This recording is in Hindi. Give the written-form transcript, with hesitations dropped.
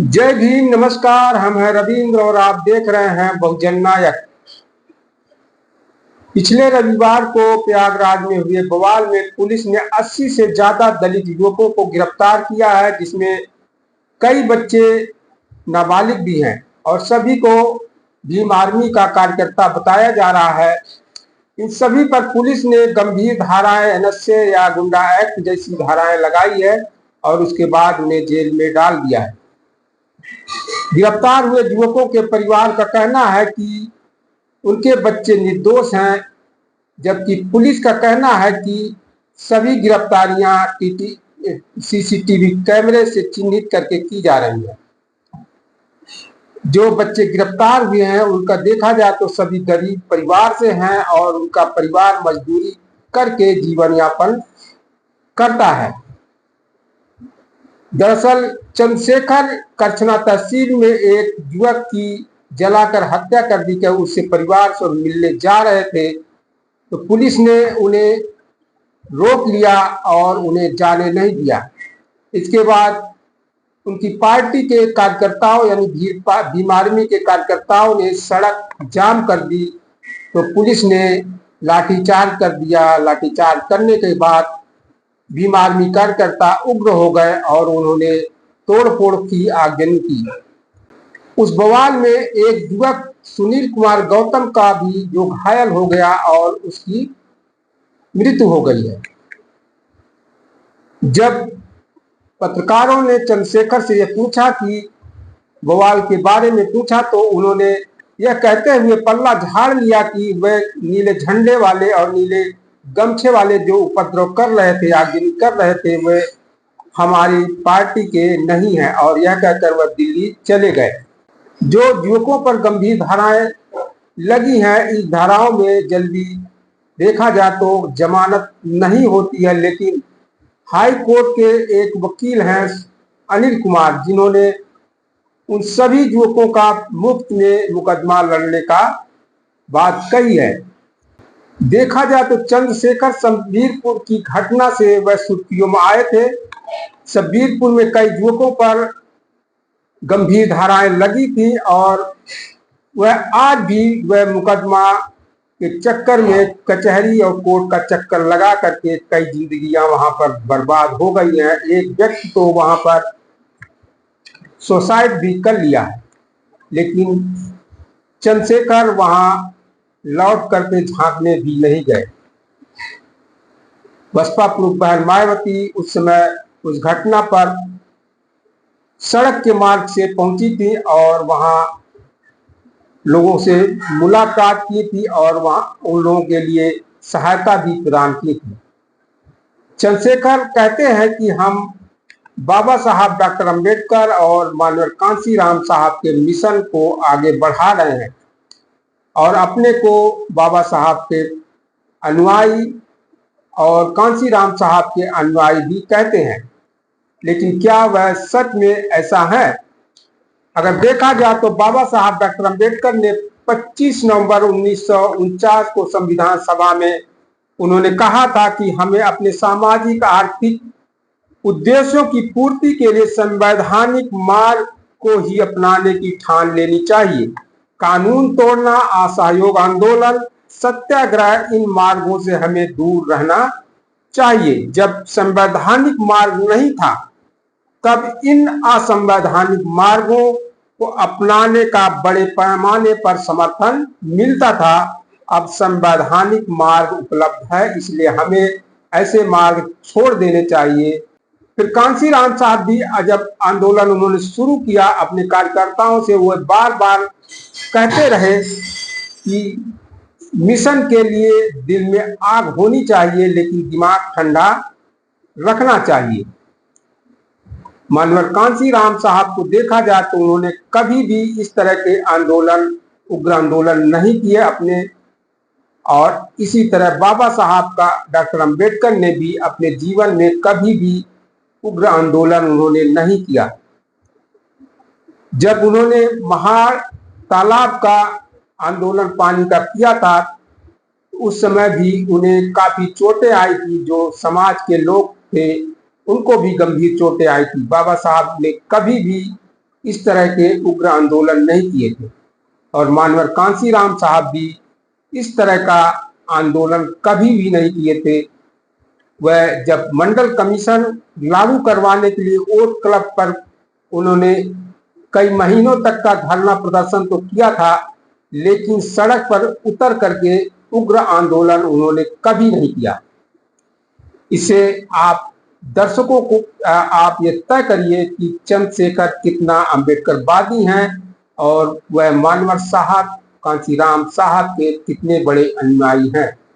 जय भीम। नमस्कार, हम हैं रविंद्र और आप देख रहे हैं बहुजन नायक। पिछले रविवार को प्रयागराज में हुए बवाल में पुलिस ने 80 से ज्यादा दलित युवकों को गिरफ्तार किया है, जिसमें कई बच्चे नाबालिग भी हैं और सभी को भीम आर्मी का कार्यकर्ता बताया जा रहा है। इन सभी पर पुलिस ने गंभीर धाराएं एनएसए या गुंडा एक्ट जैसी धाराएं लगाई है और उसके बाद उन्हें जेल में डाल दिया है। गिरफ्तार हुए युवकों के परिवार का कहना है कि उनके बच्चे निर्दोष हैं, जबकि पुलिस का कहना है कि सभी गिरफ्तारियां सीसीटीवी कैमरे से चिन्हित करके की जा रही हैं। जो बच्चे गिरफ्तार हुए हैं उनका देखा जाए तो सभी गरीब परिवार से हैं और उनका परिवार मजदूरी करके जीवन यापन करता है। दरअसल चंद्रशेखर करछना तहसील में एक युवक की जलाकर हत्या कर दी, उससे परिवार से मिलने जा रहे थे तो पुलिस ने उन्हें रोक लिया और उन्हें जाने नहीं दिया। इसके बाद उनकी पार्टी के कार्यकर्ताओं यानी भीम आर्मी के कार्यकर्ताओं ने सड़क जाम कर दी तो पुलिस ने लाठीचार्ज कर दिया। लाठीचार्ज करने के बाद भीम आर्मी कार्यकर्ता उग्र हो गए और उन्होंने तोड़फोड़ की आगजनी की। उस बवाल में एक युवक सुनील कुमार गौतम का भी जो घायल हो गया और उसकी मृत्यु हो गई है। जब पत्रकारों ने चंद्रशेखर से यह पूछा कि बवाल के बारे में पूछा तो उन्होंने यह कहते हुए पल्ला झाड़ लिया कि वे नीले झंडे वाले और नीले गमछे वाले जो उपद्रव कर रहे थे, आगजनी कर रहे थे, वे हमारी पार्टी के नहीं हैं और यह कहकर वह दिल्ली चले गए। जो युवकों पर गंभीर धाराएं लगी हैं, इस धाराओं में जल्दी देखा जाए तो जमानत नहीं होती है, लेकिन हाई कोर्ट के एक वकील हैं अनिल कुमार, जिन्होंने उन सभी युवकों का मुफ्त में मुकदमा लड़ने का बात कही है। देखा जाए तो चंद्रशेखर शब्बीरपुर की घटना से वह सुर्खियों में आए थे। शब्बीरपुर में कई युवकों पर गंभीर धाराएं लगी थी और वह आज भी वह मुकदमा के चक्कर में कचहरी और कोर्ट का चक्कर लगा करके कई जिंदगियां वहां पर बर्बाद हो गई हैं। एक व्यक्ति तो वहां पर सुसाइड भी कर लिया है, लेकिन चंद्रशेखर वहां लौट करके झांकने भी नहीं गए। बसपा प्रमुख बहन मायावती उस समय उस घटना पर सड़क के मार्ग से पहुंची थी और वहां लोगों से मुलाकात की थी और वहां उन लोगों के लिए सहायता भी प्रदान की थी। चंद्रशेखर कहते हैं कि हम बाबा साहब डॉक्टर अंबेडकर और माननीय कांशीराम साहब के मिशन को आगे बढ़ा रहे हैं और अपने को बाबा साहब के अनुयायी और कांशीराम साहब के अनुयायी भी कहते हैं, लेकिन क्या वह सच में ऐसा है? अगर देखा जाए तो बाबा साहब डॉक्टर अंबेडकर ने 25 नवंबर 1949 को संविधान सभा में उन्होंने कहा था कि हमें अपने सामाजिक आर्थिक उद्देश्यों की पूर्ति के लिए संवैधानिक मार्ग को ही अपनाने की ठान लेनी चाहिए। कानून तोड़ना, असहयोग आंदोलन, सत्याग्रह, इन मार्गों से हमें दूर रहना चाहिए। जब संवैधानिक मार्ग नहीं था तब इन असंवैधानिक मार्गों को अपनाने का बड़े पैमाने पर समर्थन मिलता था। अब संवैधानिक मार्ग उपलब्ध है, इसलिए हमें ऐसे मार्ग छोड़ देने चाहिए। फिर कांशीराम साहब भी जब आंदोलन उन्होंने शुरू किया अपने कार्यकर्ताओं से, वो बार बार कहते रहे कि मिशन के लिए दिल में आग होनी चाहिए, लेकिन दिमाग ठंडा रखना चाहिए। माननीय कांशीराम साहब को देखा जाए तो उन्होंने कभी भी इस तरह के आंदोलन, उग्र आंदोलन नहीं किए अपने, और इसी तरह बाबा साहब का डॉक्टर अंबेडकर ने भी अपने जीवन में कभी भी उग्र आंदोलन उन्होंने नहीं किया। जब उन्होंने महार तालाब का आंदोलन पानी का किया था, उस समय भी उन्हें काफी चोटें आई थी। जो समाज के लोग थे उनको भी गंभीर चोटें आई थी। बाबा साहब ने कभी भी इस तरह के उग्र आंदोलन नहीं किए थे। और मानवर कांसीराम साहब भी इस तरह का आंदोलन कभी भी नहीं किए थे। वह जब मंडल कमीशन लागू करवाने के लिए वोट क्लब पर उन्होंने कई महीनों तक का धरना प्रदर्शन तो किया था, लेकिन सड़क पर उतर करके उग्र आंदोलन उन्होंने कभी नहीं किया। इसे आप दर्शकों को आप ये तय करिए कि चंद्रशेखर कितना अम्बेडकरवादी हैं और वह मानवर साहब, कांसीराम साहब के कितने बड़े अनुयायी हैं।